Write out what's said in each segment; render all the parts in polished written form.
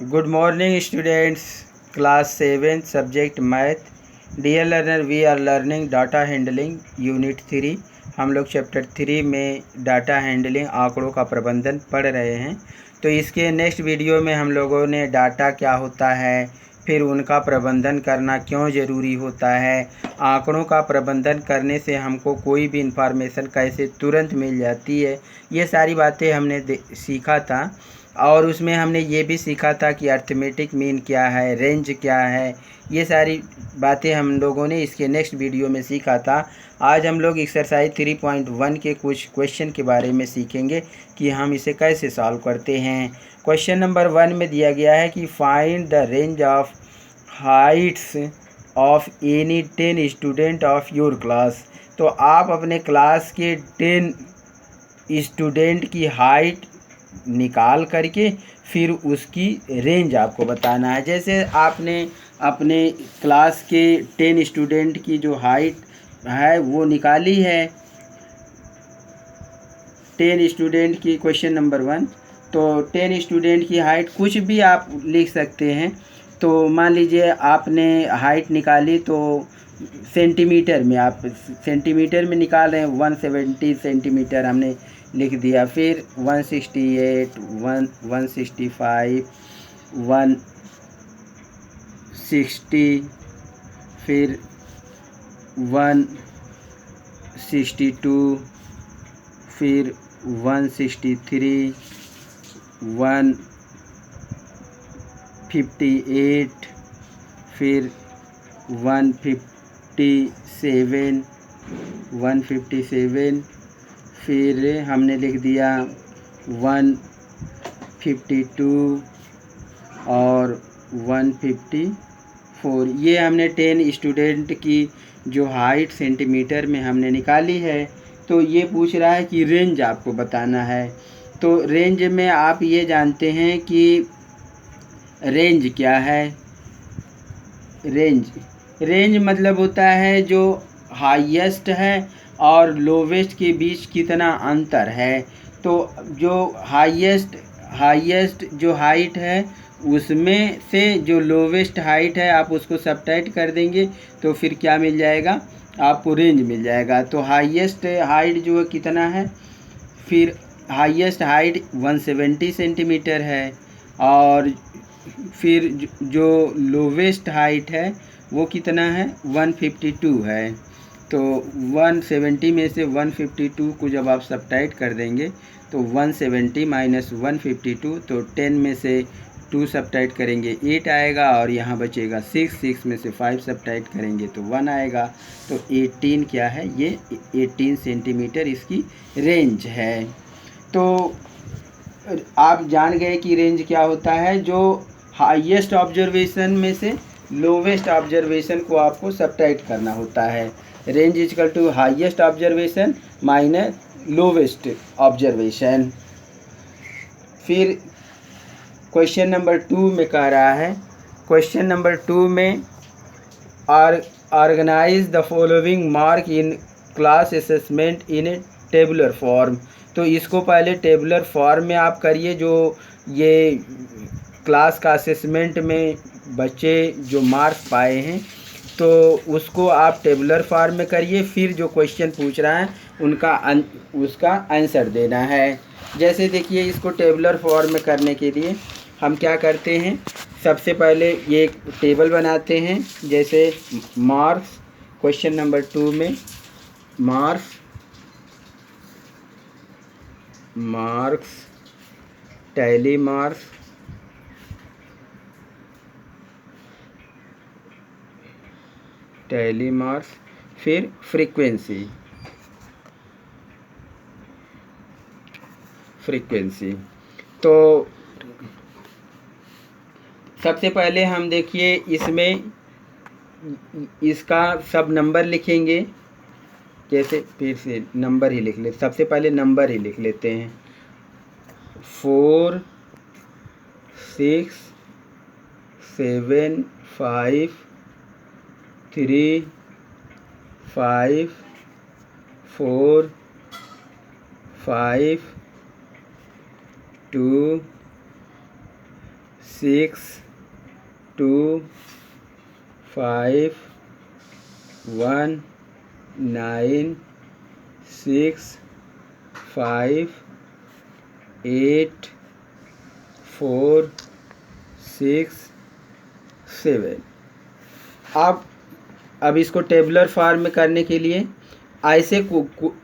Good morning, students. Class 7, subject Math. Dear learner, we are learning data handling, Unit 3. हम लोग chapter 3 में data handling आंकड़ों का प्रबंधन पढ़ रहे हैं। तो इसके नेक्स्ट वीडियो में हम लोगों ने डाटा क्या होता है, फिर उनका प्रबंधन करना क्यों ज़रूरी होता है, आंकड़ों का प्रबंधन करने से हमको कोई भी इंफॉर्मेशन कैसे तुरंत मिल जाती है, ये सारी बातें हमने सीखा था। और उसमें हमने ये भी सीखा था कि अर्थमेटिक मीन क्या है, रेंज क्या है, ये सारी बातें हम लोगों ने इसके नेक्स्ट वीडियो में सीखा था। आज हम लोग एक्सरसाइज 3.1 के कुछ क्वेश्चन के बारे में सीखेंगे कि हम इसे कैसे सॉल्व करते हैं। क्वेश्चन नंबर 1 में दिया गया है कि find the range of Heights of any 10 student of your class. तो आप अपने क्लास के 10 स्टूडेंट की हाइट निकाल करके फिर उसकी रेंज आपको बताना है। जैसे आपने अपने क्लास के 10 स्टूडेंट की जो हाइट है वो निकाली है, 10 स्टूडेंट की, क्वेश्चन नंबर 1। तो 10 स्टूडेंट की हाइट कुछ भी आप लिख सकते हैं। तो मान लीजिए आपने हाइट निकाली तो सेंटीमीटर में, आप सेंटीमीटर में निकाल रहे हैं, 170 सेंटीमीटर हमने लिख दिया। फिर 168, 165, 160, फिर 162, फिर 163, 158, फिर 157, 157, फिर हमने लिख दिया 152 और 154। ये हमने 10 स्टूडेंट की जो हाइट सेंटीमीटर में हमने निकाली है। तो ये पूछ रहा है कि रेंज आपको बताना है। तो रेंज में आप ये जानते हैं कि रेंज क्या है। रेंज मतलब होता है जो हाईएस्ट है और लोवेस्ट के बीच कितना अंतर है। तो जो हाईएस्ट जो हाइट है उसमें से जो लोवेस्ट हाइट है आप उसको सबट्रैक्ट कर देंगे तो फिर क्या मिल जाएगा, आपको रेंज मिल जाएगा। तो हाईएस्ट हाइट जो है कितना है, फिर हाईएस्ट हाइट 170 सेंटीमीटर है और फिर जो लोवेस्ट हाइट है वो कितना है, 152 है। तो 170 में से 152 को जब आप सबट्रैक्ट कर देंगे तो 170 माइनस 152, तो 10 में से 2 सबट्रैक्ट करेंगे 8 आएगा और यहाँ बचेगा 6 में से 5 सबट्रैक्ट करेंगे तो 1 आएगा। तो 18 क्या है, ये 18 सेंटीमीटर इसकी रेंज है। तो आप जान गए कि रेंज क्या होता है, जो हाईएस्ट ऑब्जर्वेशन में से लोवेस्ट ऑब्जर्वेशन को आपको सबट्रैक्ट करना होता है। Range is equal to highest observation minus lowest observation. फिर क्वेश्चन नंबर 2 में कह रहा है, क्वेश्चन नंबर 2 में organise the following mark in class assessment in a tabular form. तो इसको पहले टेबुलर फॉर्म में आप करिए। जो ये क्लास का असेसमेंट में बच्चे जो मार्क्स पाए हैं तो उसको आप टेबुलर फॉर्म में करिए। फिर जो क्वेश्चन पूछ रहा है उसका आंसर देना है। जैसे देखिए, इसको टेबुलर फॉर्म में करने के लिए हम क्या करते हैं, सबसे पहले ये एक टेबल बनाते हैं। जैसे मार्क्स, क्वेश्चन नंबर 2 में मार्क्स टैली मार्क्स, फिर फ्रीक्वेंसी। तो सबसे पहले हम देखिए इसमें इसका सब नंबर लिखेंगे। जैसे फिर से नंबर ही लिख ले, सबसे पहले नंबर ही लिख लेते हैं, 4 6 7 5 3 5 4 5 2 6 2 5 1 9 6 5 8 4 6 7। अब इसको टेबुलर फॉर्म में करने के लिए ऐसे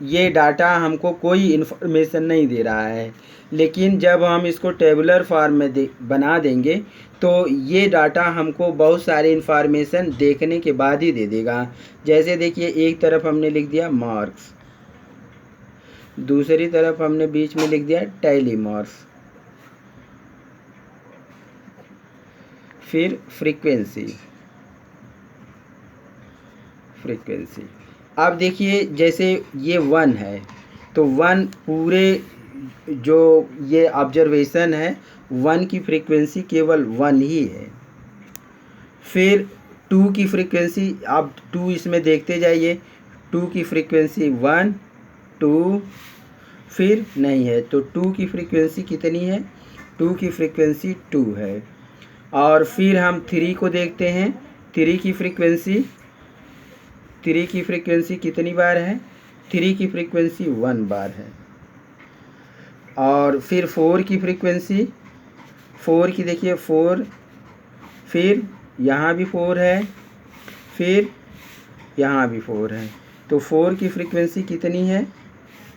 ये डाटा हमको कोई इन्फॉर्मेशन नहीं दे रहा है, लेकिन जब हम इसको टेबुलर फॉर्म में बना देंगे तो ये डाटा हमको बहुत सारे इन्फॉर्मेशन देखने के बाद ही दे देगा। जैसे देखिए, एक तरफ हमने लिख दिया मार्क्स, दूसरी तरफ हमने बीच में लिख दिया टैली मार्क्स, फिर फ्रीक्वेंसी। अब देखिए, जैसे ये 1 है तो 1 पूरे जो ये ऑब्जर्वेशन है 1 की फ्रीक्वेंसी केवल 1 ही है। फिर 2 की फ्रीक्वेंसी, आप 2 इसमें देखते जाइए, 2 की फ्रीक्वेंसी 1 2 फिर नहीं है, तो 2 की फ्रीक्वेंसी कितनी है? 2 की फ्रीक्वेंसी 2 है। और फिर हम 3 को देखते हैं, 3 की फ्रीक्वेंसी कितनी बार है? 3 की फ्रीक्वेंसी 1 बार है। और फिर 4 की फ्रीक्वेंसी, 4 की देखिए 4, फिर यहाँ भी 4 है, फिर यहाँ भी 4 है, तो 4 की फ्रीक्वेंसी कितनी है?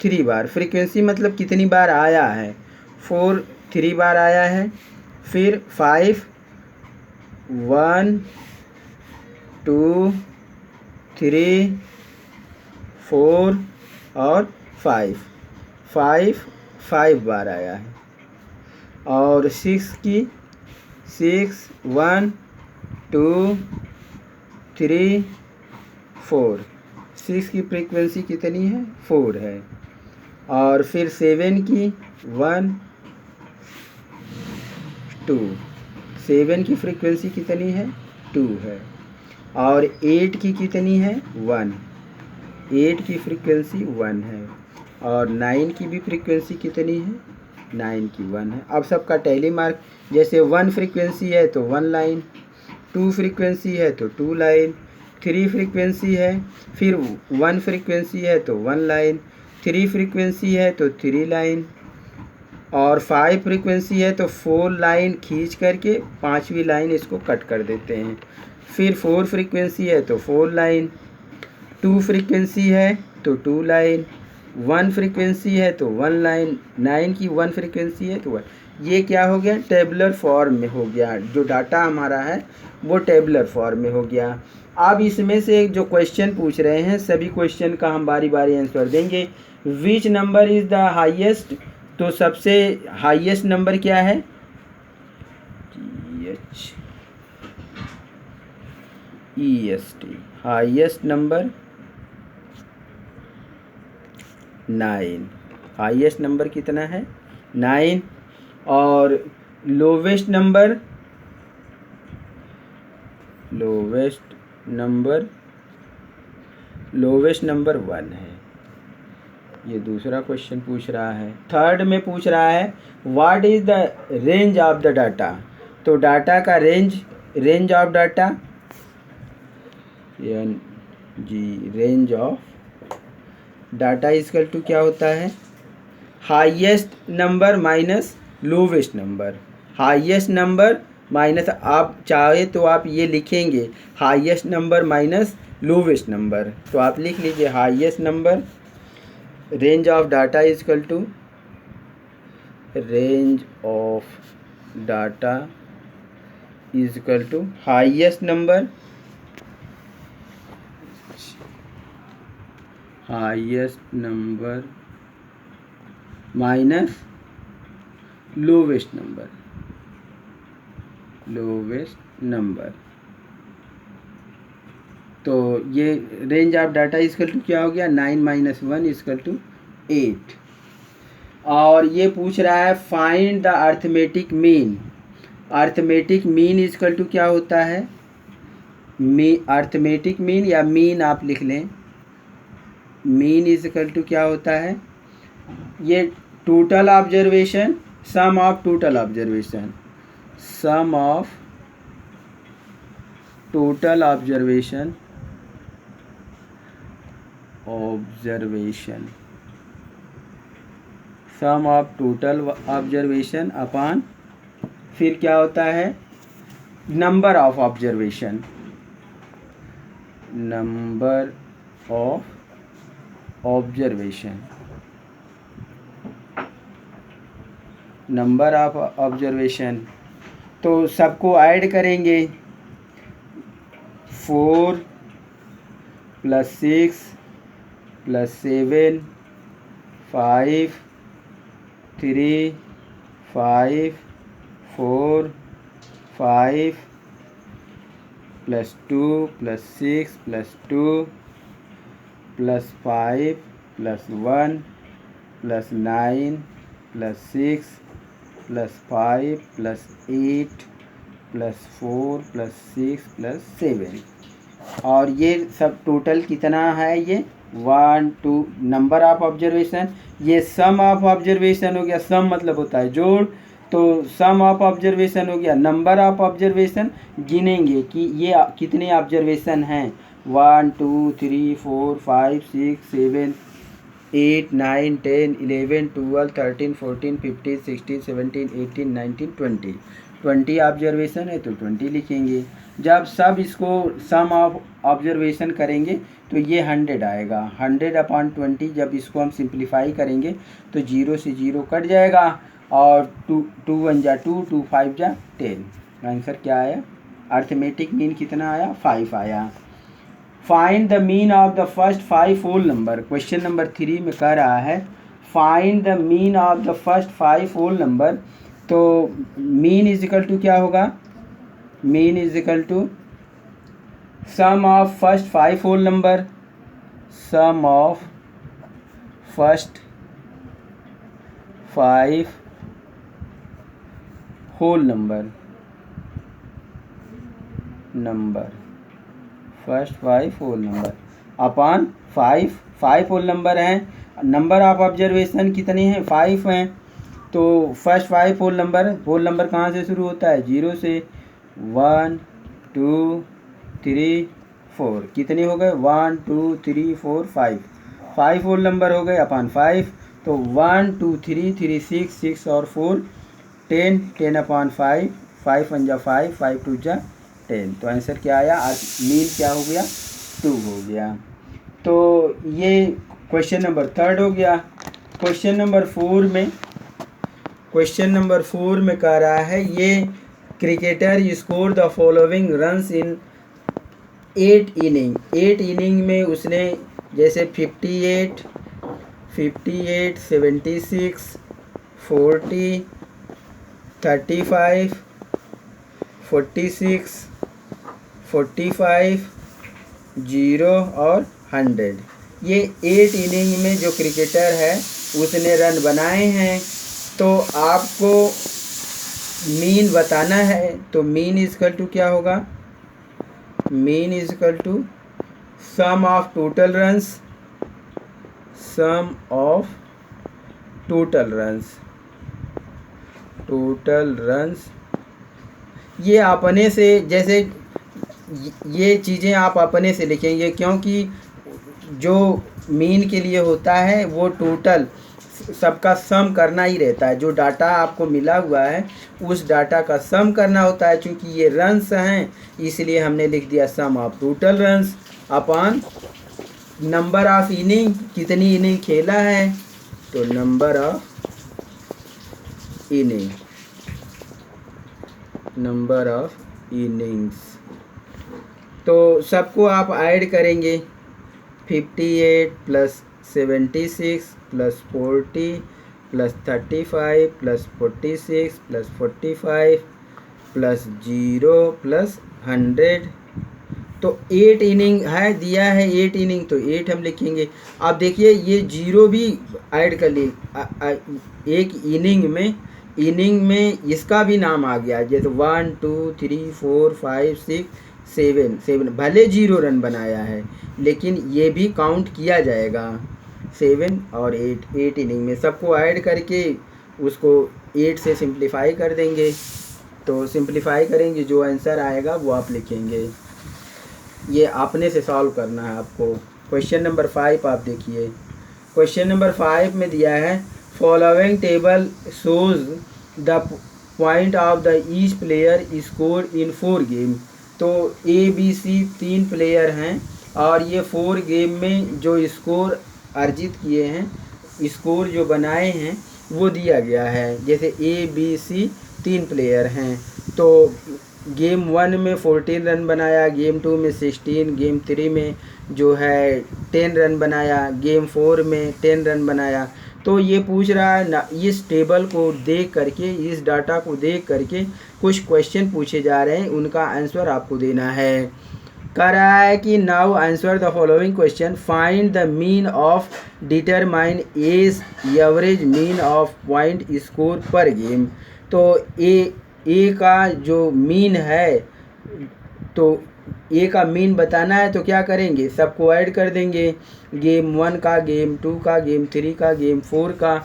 3 बार। फ्रीक्वेंसी मतलब कितनी बार आया है, 4 3 बार आया है। फिर 5 1 2 3 4 और 5 बार आया है। और 6 की 6 1 2 3 4, 6 की फ्रीक्वेंसी कितनी है? 4 है। और फिर 7 की 1 2, 7 की फ्रीक्वेंसी कितनी है? 2 है। और 8 की कितनी है? 1, 8 की फ्रीक्वेंसी 1 है। और 9 की भी फ्रीक्वेंसी कितनी है? 9 की 1 है। अब सबका टैली मार्क, जैसे 1 फ्रीक्वेंसी है तो 1 लाइन, 2 फ्रीक्वेंसी है तो 2 लाइन, 3 फ्रीक्वेंसी है, फिर 1 फ्रीक्वेंसी है तो 1 लाइन, 3 फ्रीक्वेंसी है तो 3 लाइन, और 5 फ्रीक्वेंसी है तो 4 लाइन खींच करके 5वीं लाइन इसको कट कर देते हैं। फिर 4 फ्रीक्वेंसी है तो 4 लाइन, 2 फ्रीक्वेंसी है तो 2 लाइन, 1 फ्रीक्वेंसी है तो 1 लाइन, 9 की 1 फ्रीक्वेंसी है तो 1। ये क्या हो गया? टेबुलर फॉर्म में हो गया। जो डाटा हमारा है वो टेबुलर फॉर्म में हो गया। अब इसमें से जो क्वेश्चन पूछ रहे हैं सभी क्वेश्चन का हम बारी बारी आंसर देंगे। Which number is the highest, तो सबसे हाईएस्ट नंबर क्या है? EST, highest number 9। Highest number कितना है? 9। और लोवेस्ट नंबर 1 है। ये दूसरा क्वेश्चन पूछ रहा है। थर्ड में पूछ रहा है what is the range of the data, तो डाटा का range of data, range of data equal to क्या होता है? Highest number minus lowest number. Highest number minus, आप चाहे तो आप ये लिखेंगे highest number minus lowest number, तो आप लिख लीजिए highest number, range of data equal to range of data equal to highest number minus lowest number. तो ये range of data equal to क्या हो गया? 9 - 1 इक्वल टू 8। और ये पूछ रहा है find the arithmetic mean. Arithmetic mean equal to क्या होता है? अर्थमेटिक मीन या मीन आप लिख लें। मीन इक्वल टू क्या होता है? ये total observation, sum of total observation. Sum of total observation sum of total observation upon फिर क्या होता है number of observation, number of observation, number of observation. तो सबको ऐड करेंगे 4 + 6 + 7 5 3 5 4 5 + 2 + 6 + 2 + 5 + 1 + 9 + 6 + 5 + 8 + 4 + 6 + 7 और ये सब टोटल कितना है ये 1 2 नंबर ऑफ ऑब्जर्वेशन। ये सम ऑफ ऑब्जर्वेशन हो गया, सम मतलब होता है जोड़, तो सम ऑफ ऑब्जर्वेशन हो गया। नंबर ऑफ ऑब्जर्वेशन गिनेंगे कि ये कितने ऑब्जर्वेशन हैं 1 2 3 4 5 6 7 8 9 10 11 12 13 14 15 16 17 18 19 20 ऑब्जर्वेशन है तो 20 लिखेंगे। जब सब इसको सम ऑफ ऑब्जर्वेशन करेंगे तो ये 100 आएगा। 100/20 जब इसको हम सिंप्लीफाई करेंगे तो 0 से 0 कट जाएगा और 2 1 जा 2 2 5 जा 10। आंसर क्या आया? अर्थमेटिक मीन कितना आया? 5 आया। Find the mean of the first 5 whole number. Question number 3 में कह रहा है find the mean of the first 5 whole number. तो मीन इज इक्वल टू क्या होगा? Mean is equal to sum of first 5 whole number, sum of first 5 whole number, first 5 whole number upon 5 whole number हैं। Number of observation कितने हैं? 5 हैं। तो first 5 whole number कहाँ से शुरू होता है? 0 से। 1 2 3 4 कितने हो गए? 1 2 3 4 5 होल नंबर हो गए अपॉन 5। तो 1 2 3 3 6 और 4 10/5 5 1 जा 5 5 2 जा 10। तो आंसर क्या आया? मीन क्या हो गया? 2 हो गया। तो ये क्वेश्चन नंबर 3 हो गया। क्वेश्चन नंबर 4 में कह रहा है ये cricketer score the following runs in 8 inning. 8 inning में उसने जैसे 58 76 40 35 46 45 0 और 100। ये 8 इनिंग में जो क्रिकेटर है उसने रन बनाए हैं। तो आपको मीन बताना है। तो मीन इज इक्वल टू क्या होगा? Mean is equal to sum of total runs, sum of total runs. ये अपने से जैसे ये चीज़ें आप अपने से लिखेंगे क्योंकि जो मीन के लिए होता है वो टोटल सबका सम करना ही रहता है। जो डाटा आपको मिला हुआ है उस डाटा का सम करना होता है। चूँकि ये रन्स हैं इसलिए हमने लिख दिया sum of total runs upon number of inning, कितनी इनिंग खेला है तो नंबर ऑफ इनिंग्स। तो सबको आप ऐड करेंगे 58 + 76 + 40 + 35 + 46 + 45 + 0 + 100। तो 8 इनिंग है दिया है 8 इनिंग तो 8 हम लिखेंगे। अब देखिए ये 0 भी ऐड कर लिए एक इनिंग में इसका भी नाम आ गया। जैसे 1 2 3 4 5 6 7 भले 0 रन बनाया है लेकिन ये भी काउंट किया जाएगा। 7 और 8 इनिंग में सबको ऐड करके उसको 8 से सिंप्लीफाई कर देंगे तो सिंप्लीफाई करेंगे, जो आंसर आएगा वो आप लिखेंगे। ये अपने से सॉल्व करना है आपको। क्वेश्चन नंबर 5 आप देखिए। क्वेश्चन नंबर 5 में दिया है following table shows the point of the each player score in 4 game. तो ABC 3 प्लेयर हैं और ये 4 गेम में जो स्कोर अर्जित किए हैं, स्कोर जो बनाए हैं वो दिया गया है। जैसे ABC 3 प्लेयर हैं, तो गेम 1 में 14 रन बनाया, गेम 2 में 16, गेम 3 में जो है 10 रन बनाया, गेम 4 में 10 रन बनाया। तो ये पूछ रहा है ना, इस टेबल को देख करके, इस डाटा को देख करके कुछ क्वेश्चन पूछे जा रहे हैं, उनका आंसर आपको देना है। कह रहा है कि now answer the following question, find the mean of determine average mean of point score पर गेम। तो ए का जो मीन है, तो ए का मीन बताना है तो क्या करेंगे, सबको ऐड कर देंगे। गेम 1 का, गेम 2 का, गेम 3 का, गेम 4 का,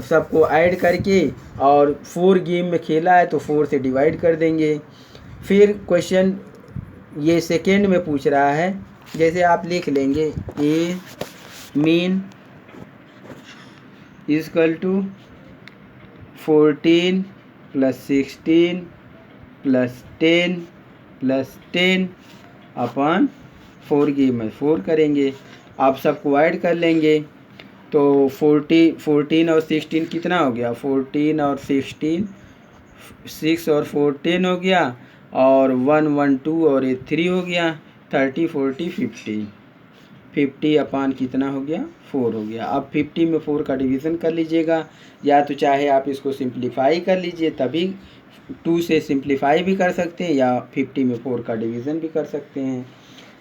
सबको ऐड करके, और 4 गेम में खेला है तो 4 से डिवाइड कर देंगे। फिर क्वेश्चन ये सेकेंड में पूछ रहा है, जैसे आप लिख लेंगे a mean equal to 14 + 16 + 10 + 10 upon 4 game में 4 करेंगे। आप सबको ऐड कर लेंगे तो 14 और 16 कितना हो गया, 14 और 16 6 और 4 10 हो गया, और 1 1 2 और ये 3 हो गया, 30 40 50 अपॉन कितना हो गया, 4 हो गया। अब 50 में 4 का डिवीज़न कर लीजिएगा, या तो चाहे आप इसको सिंप्लीफाई कर लीजिए, तभी 2 से सिंप्लीफाई भी कर सकते हैं, या 50 में 4 का डिवीज़न भी कर सकते हैं,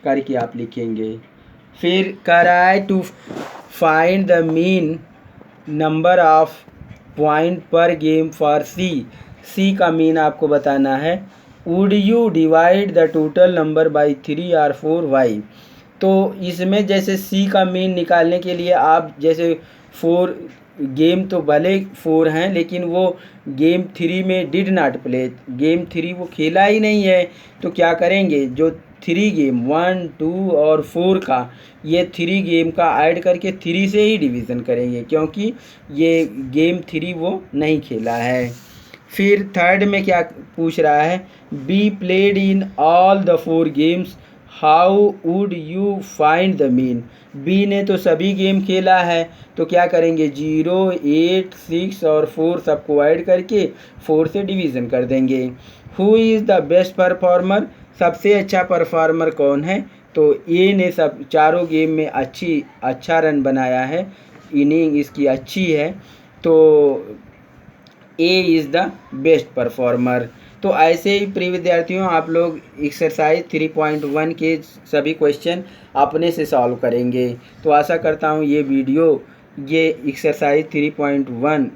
करके आप लिखेंगे। फिर कह रहा है to find the mean number of point पर गेम फॉर सी का मीन आपको बताना है। Would you divide the total number by 3 और 4 वाई। तो इसमें जैसे सी का मीन निकालने के लिए आप जैसे 4 गेम तो भले 4 हैं, लेकिन वो गेम 3 में डिड नॉट प्ले, गेम 3 वो खेला ही नहीं है, तो क्या करेंगे, जो 3 गेम 1 2 और 4 का, ये 3 गेम का ऐड करके 3 से ही डिवीज़न करेंगे, क्योंकि ये गेम 3 वो नहीं खेला है। फिर थर्ड में क्या पूछ रहा है, B played in all the 4 games, how would you find the mean. B ने तो सभी गेम खेला है, तो क्या करेंगे, 0 8 6 और 4 सबको ऐड करके 4 से डिवीज़न कर देंगे। Who is the best performer, सबसे अच्छा परफॉर्मर कौन है, तो ए ने सब चारों गेम में अच्छा रन बनाया है, इनिंग इसकी अच्छी है, तो A is the best performer. तो ऐसे ही प्रिय विद्यार्थियों, आप लोग एक्सरसाइज 3.1 के सभी क्वेश्चन अपने से सॉल्व करेंगे। तो आशा करता हूँ ये एक्सरसाइज 3.1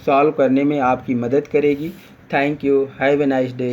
सॉल्व करने में आपकी मदद करेगी। Thank you, have a nice day.